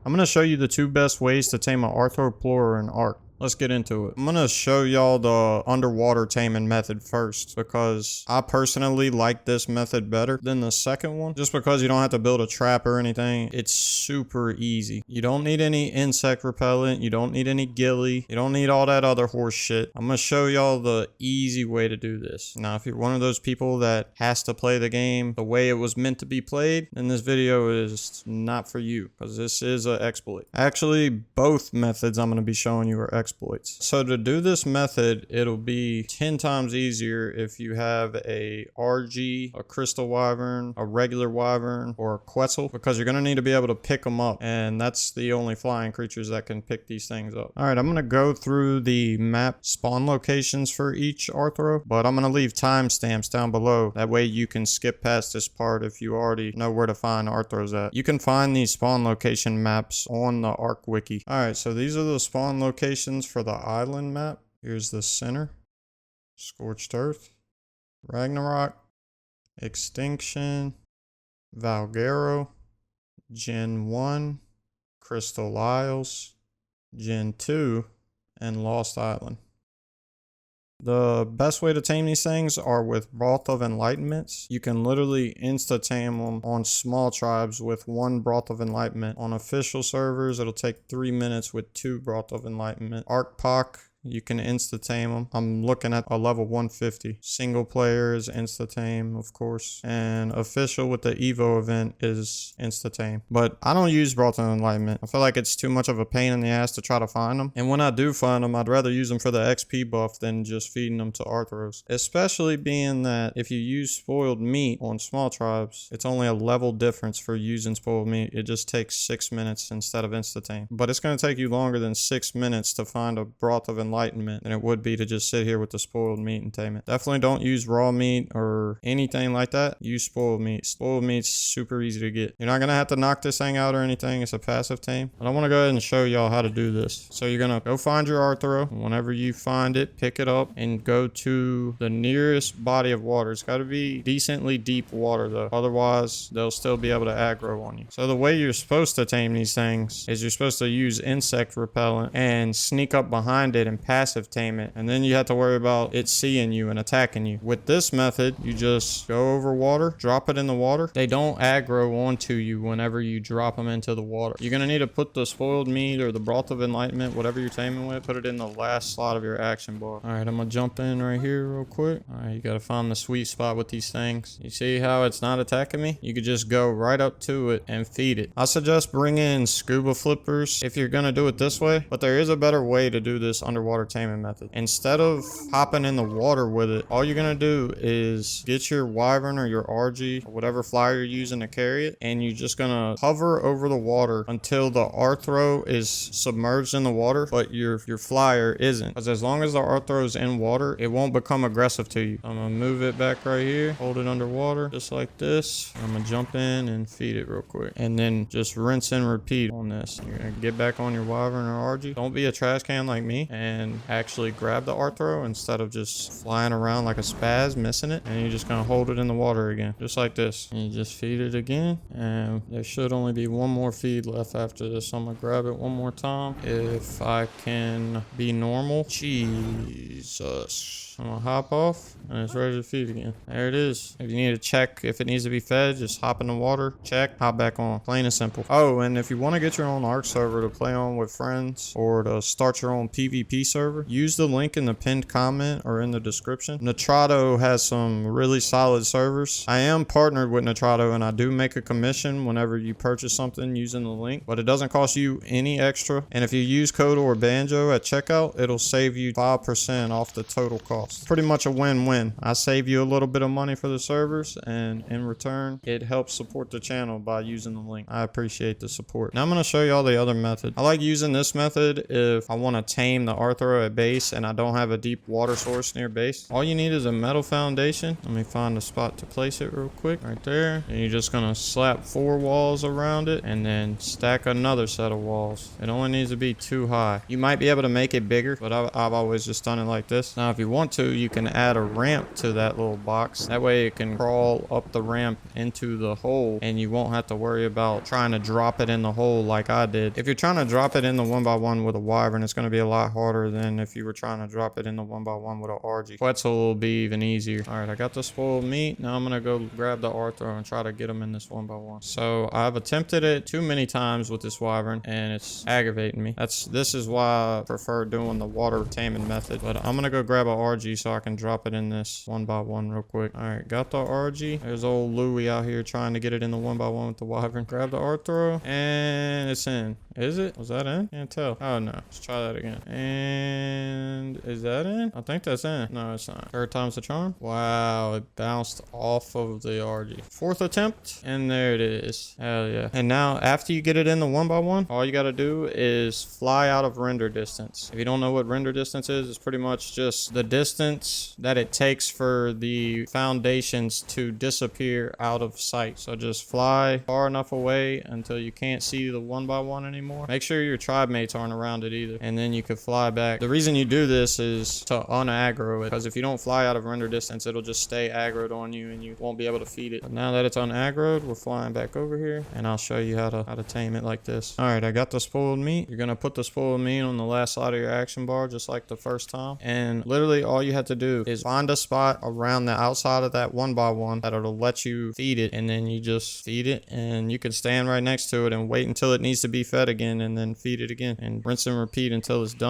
I'm going to show you the 2 best ways to tame an Arthropleura in Ark. Let's get into it. I'm gonna show y'all the underwater taming method first because I personally like this method better than the second one. Just because you don't have to build a trap or anything. It's super easy. You don't need any insect repellent. You don't need any ghillie. You don't need all that other horse shit. I'm gonna show y'all the easy way to do this. Now, if you're one of those people that has to play the game the way it was meant to be played, then this video is not for you because this is an exploit. Actually, both methods I'm gonna be showing you are exploits. So to do this method, it'll be 10 times easier if you have a RG, a crystal wyvern, a regular wyvern, or a quetzal, because you're going to need to be able to pick them up, and that's the only flying creatures that can pick these things up. Alright, I'm going to go through the map spawn locations for each Arthro, but I'm going to leave timestamps down below. That way you can skip past this part if you already know where to find Arthros at. You can find these spawn location maps on the Ark wiki. Alright, so these are the spawn locations for the island map. Here's the center, Scorched Earth, Ragnarok, Extinction, Valguero, Gen 1, Crystal Isles, Gen 2, and Lost Island. The best way to tame these things are with Broth of Enlightenments. You can literally insta-tame them on small tribes with 1 Broth of Enlightenment. On official servers, it'll take 3 minutes with 2 Broth of Enlightenment. Arc-Poc, you can insta-tame them. I'm looking at a level 150. Single player is insta-tame, of course. And official with the Evo event is insta-tame. But I don't use Broth of Enlightenment. I feel like it's too much of a pain in the ass to try to find them. And when I do find them, I'd rather use them for the XP buff than just feeding them to Arthros. Especially being that if you use spoiled meat on small tribes, it's only a level difference for using spoiled meat. It just takes 6 minutes instead of insta-tame. But it's going to take you longer than 6 minutes to find a Broth of Enlightenment than it would be to just sit here with the spoiled meat and tame it. Definitely don't use raw meat or anything like that. Use spoiled meat. Spoiled meat's super easy to get. You're not gonna have to knock this thing out or anything. It's a passive tame. But I want to go ahead and show y'all how to do this. So you're gonna go find your Arthro. Whenever you find it, pick it up and go to the nearest body of water. It's got to be decently deep water though. Otherwise, they'll still be able to aggro on you. So the way you're supposed to tame these things is you're supposed to use insect repellent and sneak up behind it and passive tame it, and then you have to worry about it seeing you and attacking you. With this method, you just go over water, drop it in the water. They don't aggro onto you whenever you drop them into the water. You're gonna need to put the spoiled meat or the Broth of Enlightenment, whatever you're taming with, put it in the last slot of your action bar. Alright, I'm gonna jump in right here real quick. Alright, you gotta find the sweet spot with these things. You see how it's not attacking me? You could just go right up to it and feed it. I suggest bringing scuba flippers if you're gonna do it this way, but there is a better way to do this underwater taming method. Instead of hopping in the water with it, all you're gonna do is get your wyvern or your RG or whatever flyer you're using to carry it, and you're just gonna hover over the water until the Arthro is submerged in the water, but your flyer isn't. Because as long as the Arthro is in water, it won't become aggressive to you. I'm gonna move it back right here, hold it underwater just like this. I'm gonna jump in and feed it real quick, and then just rinse and repeat on this. You're gonna get back on your wyvern or RG. Don't be a trash can like me and actually grab the Arthro instead of just flying around like a spaz missing it, and you're just gonna hold it in the water again just like this, and you just feed it again. And there should only be 1 more feed left after this, so I'm gonna grab it 1 more time if I can be normal. Jesus, I'm gonna hop off and it's ready to feed again. There it is. If you need to check if it needs to be fed, just hop in the water, check, hop back on. Plain and simple. Oh, and if you want to get your own Ark server to play on with friends or to start your own PvP server, use the link in the pinned comment or in the description. Nitrado has some really solid servers. I am partnered with Nitrado, and I do make a commission whenever you purchase something using the link, but it doesn't cost you any extra. And if you use code Orbanjo at checkout, it'll save you 5% off the total cost. Pretty much a win-win. I save you a little bit of money for the servers, and in return, it helps support the channel by using the link. I appreciate the support. Now I'm going to show y'all the other method. I like using this method if I want to tame the Arthro at base and I don't have a deep water source near base. All you need is a metal foundation. Let me find a spot to place it real quick. Right there. And you're just going to slap 4 walls around it and then stack another set of walls. It only needs to be 2 high. You might be able to make it bigger, but I've always just done it like this. Now if you want to, you can add a ramp to that little box. That way it can crawl up the ramp into the hole, and you won't have to worry about trying to drop it in the hole like I did. If you're trying to drop it in the 1x1 with a wyvern, it's going to be a lot harder than if you were trying to drop it in the 1x1 with an RG. Quetzal will be even easier. All right, I got the spoiled meat. Now I'm going to go grab the Arthro and try to get him in this 1x1. So I've attempted it too many times with this wyvern, and it's aggravating me. This is why I prefer doing the water taming method. But I'm going to go grab a RG so I can drop it in this 1x1 real quick. All right, got the RG. There's old Louie out here trying to get it in the 1x1 with the wyvern. Grab the Arthro, and it's in. Is it? Was that in? Can't tell. Oh no. Let's try that again. And is that in? I think that's in. No, it's not. Third time's the charm. Wow, it bounced off of the RG. Fourth attempt, and there it is. Hell yeah. And now after you get it in the 1x1, all you gotta do is fly out of render distance. If you don't know what render distance is, it's pretty much just the distance that it takes for the foundations to disappear out of sight. So just fly far enough away until you can't see the 1x1 anymore. Make sure your tribe mates aren't around it either, and then you could fly back. The reason you do this is to unaggro it, because if you don't fly out of render distance, it'll just stay aggroed on you and you won't be able to feed it. But now that it's unaggroed, we're flying back over here, and I'll show you how to tame it like this. All right, I got the spoiled meat. You're gonna put the spoiled meat on the last side of your action bar, just like the first time, and literally all you have to do is find a spot around the outside of that 1x1 that'll let you feed it, and then you just feed it, and you can stand right next to it and wait until it needs to be fed again, and then feed it again, and rinse and repeat until it's done.